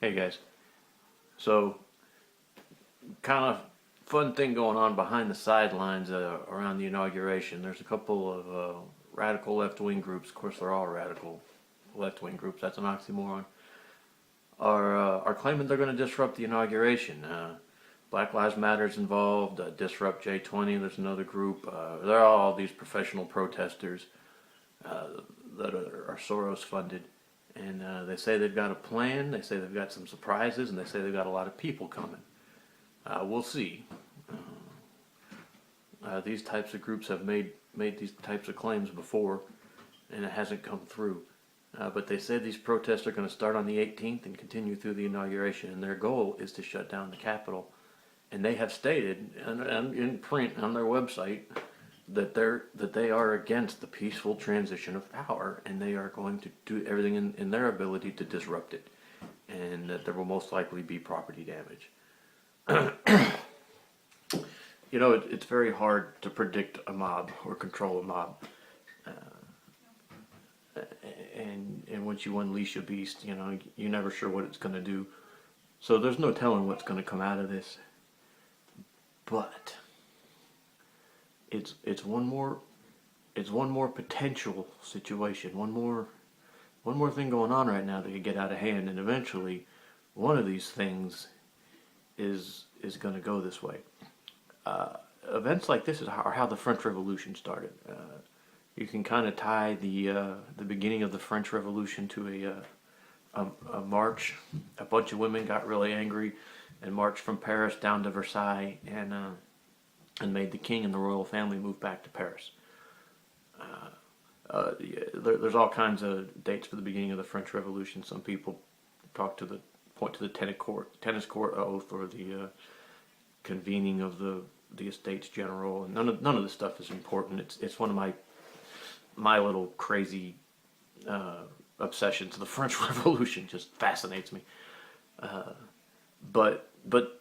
Hey guys, so kind of fun thing going on behind the sidelines around the inauguration. There's a couple of radical left-wing groups. Of course, they're all radical left-wing groups. That's an oxymoron. Are claiming they're going to disrupt the inauguration. Black Lives Matter's involved. Disrupt J20. There's another group. They're all these professional protesters uh, that are Soros funded. And they say they've got a plan, they say they've got some surprises, and they say they've got a lot of people coming. We'll see. These types of groups have made these types of claims before, and it hasn't come through. But they say these protests are going to start on the 18th and continue through the inauguration, and their goal is to shut down the Capitol. And they have stated, and in print on their website, that they are against the peaceful transition of power, and they are going to do everything in their ability to disrupt it, and that there will most likely be property damage. You know, it's very hard to predict a mob or control a mob, and once you unleash a beast, you know, you're never sure what it's going to do. So there's no telling what's going to come out of this, but it's one more potential situation, one more thing going on right now that could get out of hand, and eventually one of these things is going to go this way. Events like this are how the French Revolution started. You can kind of tie the beginning of the French Revolution to a march. A bunch of women got really angry and marched from Paris down to Versailles, and made the king and the royal family move back to Paris. There's all kinds of dates for the beginning of the French Revolution. Some people point to the tennis court oath, or the convening of the Estates General. And none of this stuff is important. It's one of my little crazy obsessions. The French Revolution just fascinates me. But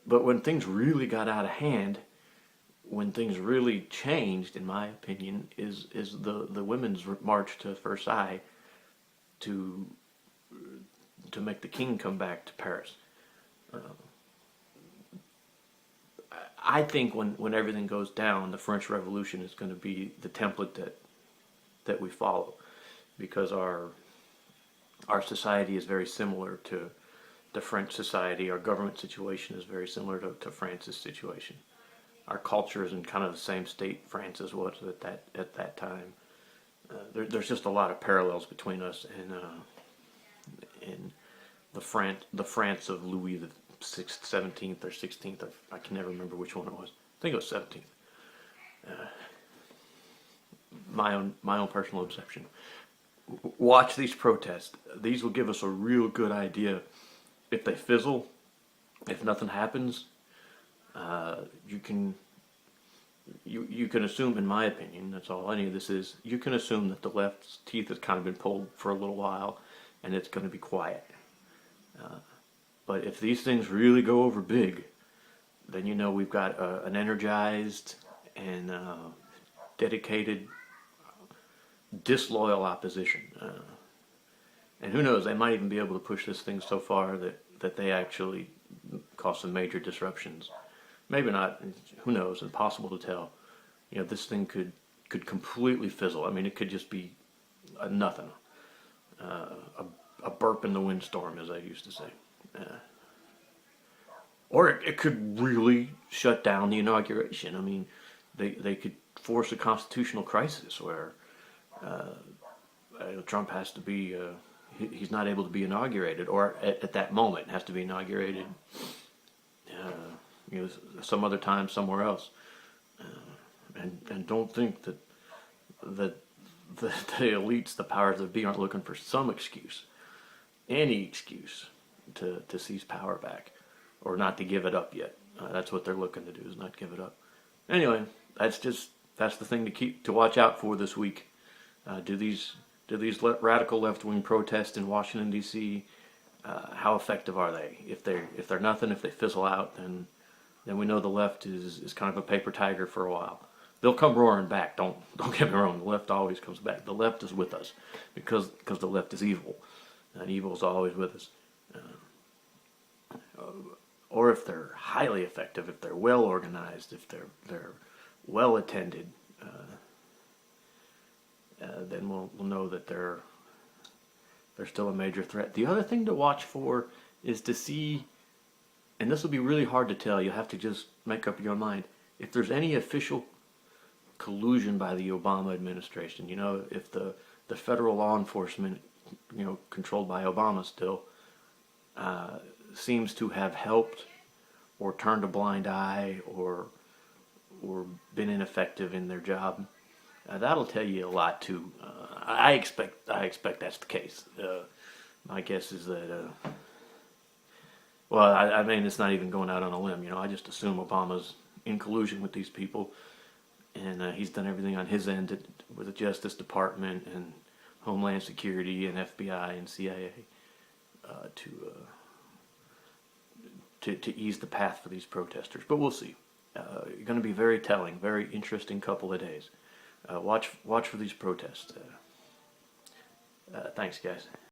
when things really got out of hand, when things really changed, in my opinion, is the women's march to Versailles to make the king come back to Paris. I think when everything goes down, the French Revolution is going to be the template that we follow, because our society is very similar to the French society. Our government situation is very similar to France's situation. Our culture is in kind of the same state France's was at that time. There's just a lot of parallels between us and the France of Louis the 6th, 17th, or 16th. I can never remember which one it was. I think it was 17th. My own personal obsession. Watch these protests. These will give us a real good idea. If they fizzle, if nothing happens, you can assume, in my opinion, that's all any of this is, you can assume that the left's teeth has kind of been pulled for a little while, and it's going to be quiet. But if these things really go over big, then you know we've got an energized and dedicated, disloyal opposition. And who knows, they might even be able to push this thing so far that they actually cause some major disruptions. Maybe not. Who knows? Impossible to tell. You know, this thing could completely fizzle. I mean, it could just be a nothing, a burp in the windstorm, as I used to say. Or it could really shut down the inauguration. I mean, they could force a constitutional crisis where Trump has to be. He's not able to be inaugurated, or at that moment has to be inaugurated. You know, some other time somewhere else, and don't think that the elites, the powers that be, aren't looking for some excuse, any excuse to seize power back, or not to give it up yet. That's what they're looking to do, is not give it up. Anyway, that's the thing to watch out for this week. Do these radical left-wing protests in Washington D.C. How effective are they? If they're nothing, if they fizzle out, then we know the left is kind of a paper tiger for a while. They'll come roaring back. Don't get me wrong. The left always comes back. The left is with us because the left is evil, and evil is always with us. or if they're highly effective, if they're well organized, if they're well attended, then we'll know that they're still a major threat. The other thing to watch for is to see, and this will be really hard to tell, you'll have to just make up your mind, if there's any official collusion by the Obama administration. You know, if the federal law enforcement, you know, controlled by Obama still, seems to have helped or turned a blind eye or been ineffective in their job, that'll tell you a lot too. I expect that's the case. My guess is that. Well, I mean, it's not even going out on a limb. You know, I just assume Obama's in collusion with these people, and he's done everything on his end with the Justice Department and Homeland Security and FBI and CIA to ease the path for these protesters. But we'll see. Going to be very telling, very interesting couple of days. Watch for these protests. Thanks, guys.